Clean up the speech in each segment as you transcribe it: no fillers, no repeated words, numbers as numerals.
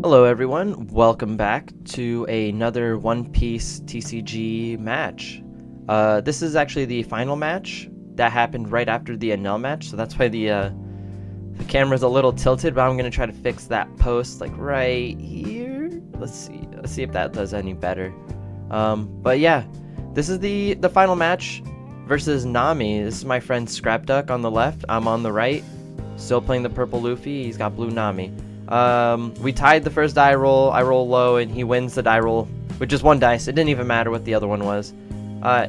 Hello everyone, welcome back to another One Piece TCG match. This is actually the final match that happened right after the Enel match, so that's why the camera's a little tilted, but I'm gonna try to fix that post like right here. Let's see if that does any better. But yeah, this is the final match versus Nami. This is my friend Scrapduck on the left, I'm on the right, still playing the purple Luffy, he's got blue Nami. We tied the first die roll, I roll low, and he wins the die roll with just one dice. It didn't even matter what the other one was.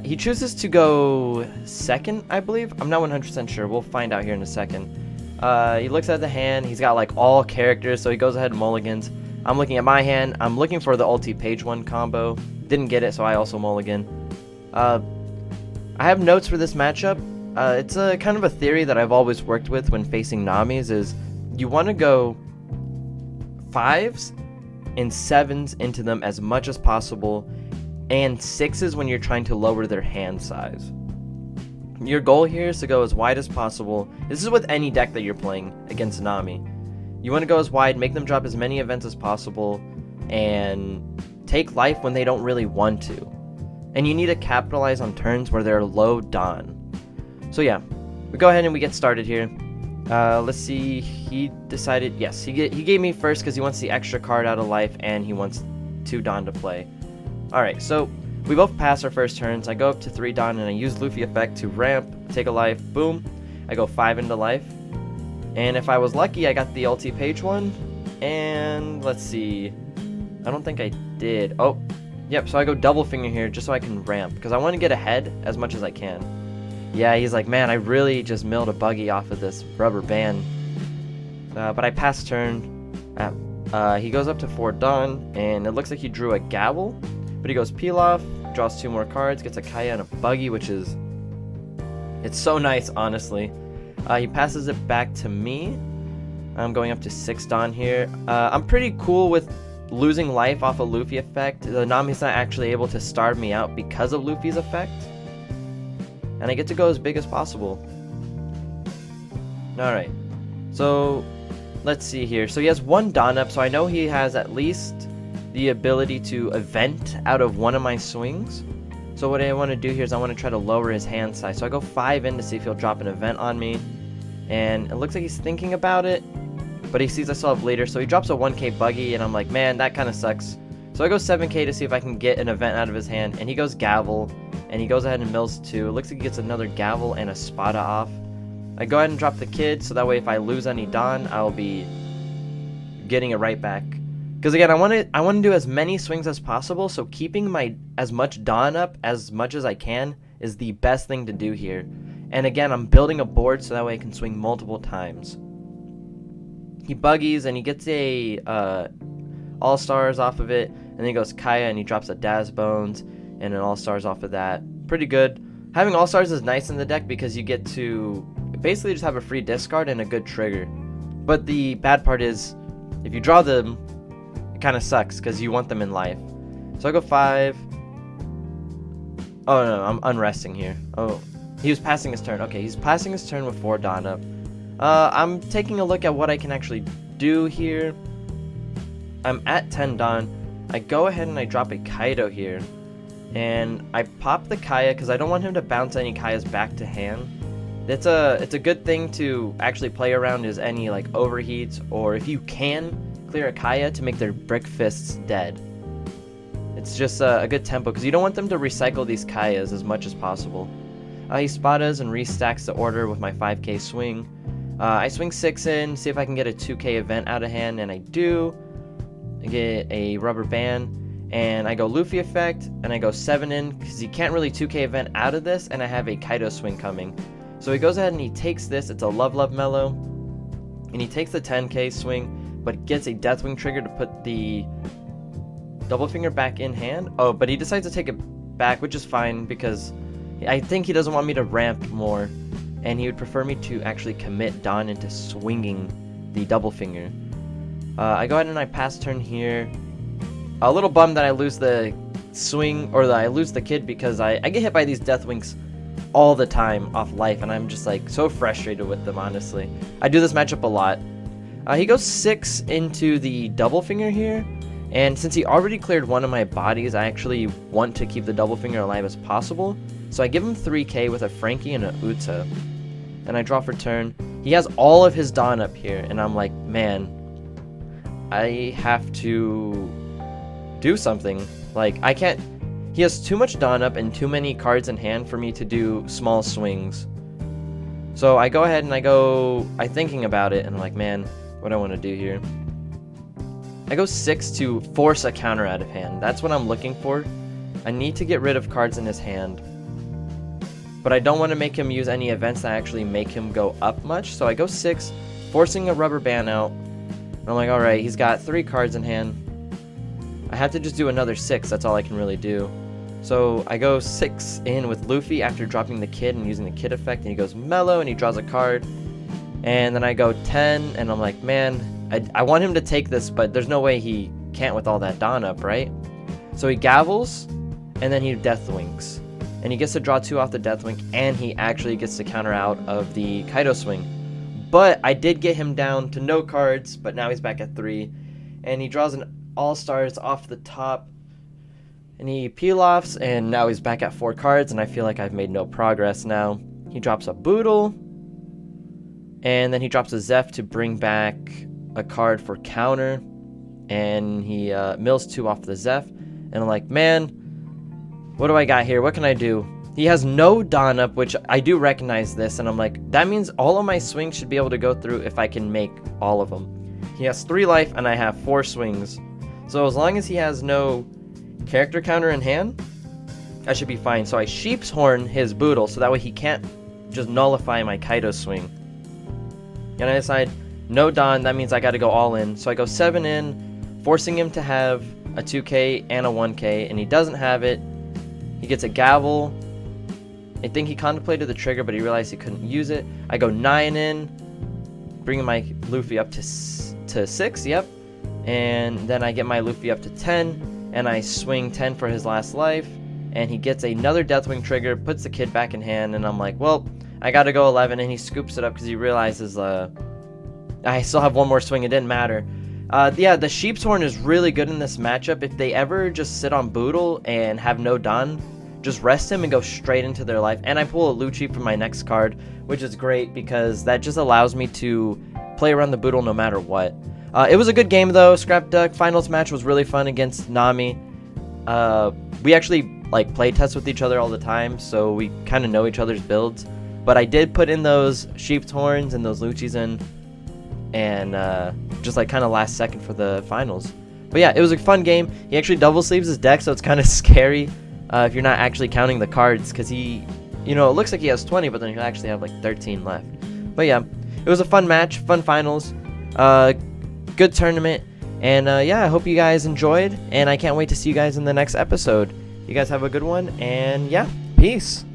He chooses to go second, I believe. I'm not 100% sure. We'll find out here in a second. He looks at the hand. He's got like all characters, so he goes ahead and mulligans. I'm looking at my hand. I'm looking for the ulti page 1 combo. Didn't get it, so I also mulligan. I have notes for this matchup. It's a kind of a theory that I've always worked with when facing Namis is you want to go 5s and 7s into them as much as possible, and 6s when you're trying to lower their hand size. Your goal here is to go as wide as possible. This is with any deck that you're playing against Nami. You want to go as wide, make them drop as many events as possible, and take life when they don't really want to. And you need to capitalize on turns where they're low Don. So yeah, we go ahead and we get started here. Let's see, he decided, yes, he gave me first because he wants the extra card out of life and he wants 2 Don to play. Alright, so we both pass our first turns. I go up to 3 Don and I use Luffy effect to ramp, take a life, boom. I go 5 into life. And if I was lucky, I got the ulti page 1. And let's see, I don't think I did. Oh, yep, so I go double finger here just so I can ramp because I want to get ahead as much as I can. Yeah, he's like, man, I really just milled a buggy off of this rubber band. But I pass turn. He goes up to 4 Don, and it looks like he drew a gavel. But he goes peel off, draws 2 more cards, gets a Kaya and a buggy, which is... it's so nice, honestly. He passes it back to me. I'm going up to 6 Don here. I'm pretty cool with losing life off a Luffy effect. The Nami's not actually able to starve me out because of Luffy's effect. And I get to go as big as possible. Alright, so let's see here. So he has 1 Don up, so I know he has at least the ability to event out of one of my swings. So what I want to do here is I want to try to lower his hand size. So I go 5 in to see if he'll drop an event on me. And it looks like he's thinking about it, but he sees I still have leader, so he drops a 1k buggy, and I'm like, man, that kind of sucks. So I go 7k to see if I can get an event out of his hand, and he goes gavel. And he goes ahead and mills 2. It looks like he gets another gavel and a Spada off. I go ahead and drop the kid, so that way if I lose any Don, I'll be getting it right back. Because again, I want to do as many swings as possible, so keeping as much Don up as much as I can is the best thing to do here. And again, I'm building a board so that way I can swing multiple times. He buggies and he gets a All-Stars off of it, and then he goes Kaya and he drops a Daz Bones and an All-Stars off of that. Pretty good. Having All-Stars is nice in the deck because you get to basically just have a free discard and a good trigger. But the bad part is, if you draw them, it kind of sucks because you want them in life. So I go 5. Oh no, I'm unresting here. Oh, he was passing his turn. Okay, he's passing his turn with 4 Don up. I'm taking a look at what I can actually do here. I'm at 10 Don. I go ahead and I drop a Kaido here. And I pop the Kaya because I don't want him to bounce any Kayas back to hand. It's a good thing to actually play around is any like overheats, or if you can clear a Kaya to make their brick fists dead. It's just a good tempo because you don't want them to recycle these Kayas as much as possible. He Spadas and restacks the order with my 5k swing. I swing 6 in, see if I can get a 2k event out of hand, and I do. I get a rubber band. And I go Luffy effect, and I go 7 in, because he can't really 2k event out of this, and I have a Kaido swing coming. So he goes ahead and he takes this, it's a Love Love Mellow, and he takes the 10k swing, but gets a Deathwing trigger to put the double finger back in hand. Oh, but he decides to take it back, which is fine, because I think he doesn't want me to ramp more, and he would prefer me to actually commit Don into swinging the double finger. I go ahead and I pass turn here. A little bummed that I lose the swing, or that I lose the kid, because I get hit by these Deathwings all the time off life, and I'm just like so frustrated with them, honestly. I do this matchup a lot. He goes 6 into the double finger here, and since he already cleared one of my bodies, I actually want to keep the double finger alive as possible. So I give him 3k with a Frankie and a Uta, and I draw for turn. He has all of his Dawn up here, and I'm like, man, I have to do something. Like, I can't. He has too much Dawn up and too many cards in hand for me to do small swings. So I go ahead and I'm thinking about it, and I'm like, man, what do I want to do here? I go 6 to force a counter out of hand. That's what I'm looking for. I need to get rid of cards in his hand, but I don't want to make him use any events that actually make him go up much. So I go 6, forcing a rubber band out. And I'm like, alright, he's got 3 cards in hand. I have to just do another 6, that's all I can really do. So I go 6 in with Luffy after dropping the kid and using the kid effect, and he goes mellow and he draws a card. And then I go 10, and I'm like, man, I want him to take this, but there's no way he can't with all that Dawn up, right? So he gavels, and then he Deathwings. And he gets to draw 2 off the Deathwing, and he actually gets to counter out of the Kaido swing. But I did get him down to no cards, but now he's back at 3. And he draws an All-Stars off the top, and he peel-offs, and now he's back at 4 cards, and I feel like I've made no progress now. He drops a Boodle, and then he drops a Zeph to bring back a card for counter, and he mills 2 off the Zeph, and I'm like, man, what do I got here? What can I do? He has no Dawn up, which I do recognize this, and I'm like, that means all of my swings should be able to go through if I can make all of them. He has 3 life, and I have 4 swings, so as long as he has no character counter in hand, I should be fine. So I Sheep's Horn his Boodle, so that way he can't just nullify my Kaido swing. And I decide, no Dawn, that means I gotta go all in. So I go 7 in, forcing him to have a 2k and a 1k, and he doesn't have it. He gets a Gavel. I think he contemplated the trigger, but he realized he couldn't use it. I go 9 in, bringing my Luffy up to 6, yep. And then I get my Luffy up to 10, and I swing 10 for his last life, and he gets another Deathwing trigger, puts the kid back in hand, and I'm like, well, I gotta go 11, and he scoops it up because he realizes I still have one more swing, it didn't matter. Yeah, the Sheep's Horn is really good in this matchup. If they ever just sit on Boodle and have no Dawn, just rest him and go straight into their life. And I pull a Lucci for my next card, which is great because that just allows me to play around the Boodle no matter what. It was a good game though. Scrap Duck finals match was really fun against Nami. We actually like play test with each other all the time, so we kind of know each other's builds. But I did put in those Sheep's Horns and those Luccis in, and just like kind of last second for the finals. But yeah, it was a fun game. He actually double sleeves his deck, so it's kind of scary if you're not actually counting the cards, because he, you know, it looks like he has 20, but then he'll actually have like 13 left. But yeah, it was a fun match, fun finals, good tournament, and yeah, I hope you guys enjoyed, and I can't wait to see you guys in the next episode. You guys have a good one, and yeah, peace.